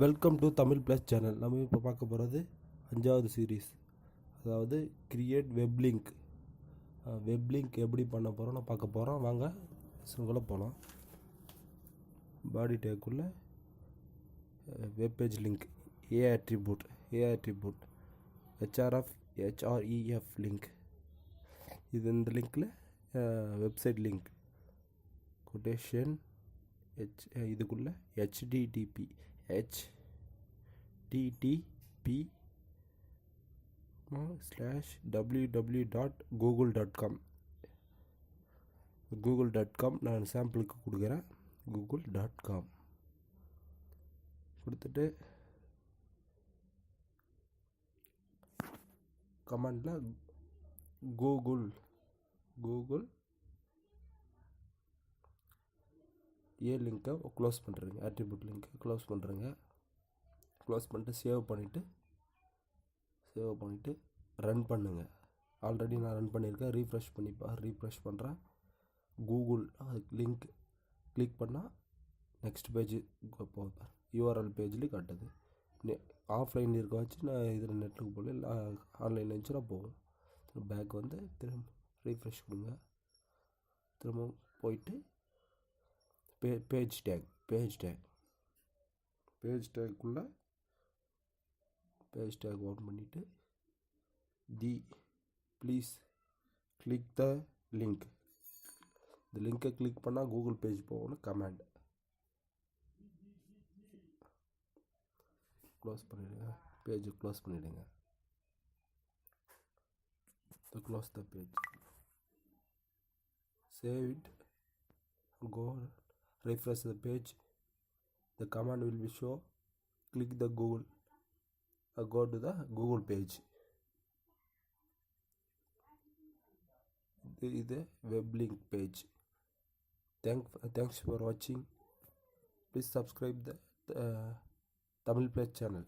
Welcome to Tamil plus channel. நம்ம இப்போ பார்க்க போகிறது 5வது சீரீஸ், அதாவது கிரியேட் வெப் லிங்க். எப்படி பண்ண போகிறோம் நான் பார்க்க போகிறோம். வாங்க சிங்குள்ளே போகலாம். பாடி டேக்குள்ளே வெப் பேஜ் லிங்க், ஏ ஆட்ரிபியூட் href லிங்க். இந்த லிங்க்கில் வெப்சைட் லிங்க் கொட்டேஷன் இதுக்குள்ளே http www.google.com நான் சாம்பிளுக்கு கொடுக்குறேன். google.com கொடுத்துட்டு கமாண்டில் கூகுள் ஏ லிங்க்கை க்ளோஸ் பண்ணுறேங்க, ஆட்ரிபியூட் லிங்க்கை க்ளோஸ் பண்ணுறேங்க. க்ளோஸ் பண்ணிட்டு சேவ் பண்ணிவிட்டு ரன் பண்ணுங்கள். ஆல்ரெடி நான் ரன் பண்ணியிருக்கேன். ரீஃப்ரெஷ் பண்ணுறேன். கூகுள் லிங்க் கிளிக் பண்ணால் நெக்ஸ்ட் பேஜ் போகுது. யூஆர்எல் பேஜ்லேயும் காட்டுது. ஆஃப்லைன் இருக்க வச்சு நான் இதில் நெட்டுக்கு போகல, இல்லை ஆன்லைனில் இருந்துச்சுன்னா போகும். பேக் வந்து திரும்ப ரீஃப்ரெஷ் கொடுங்க. திரும்ப போயிட்டு பேஜ் டேக்குள்ளே பேஜ் டேக் ஓப்பன் பண்ணிவிட்டு ப்ளீஸ் கிளிக் த லிங்க். இந்த லிங்கை கிளிக் பண்ணால் கூகுள் பேஜ் போகணும். கமாண்ட் க்ளோஸ் பண்ணிவிடுங்க. பேஜை க்ளோஸ் பண்ணிவிடுங்க. Close the page, save it, go refresh the page. The command will be show. Click the Google, go to the Google page. This is the web link page. Thanks for watching. Please subscribe the Tamil Plus channel.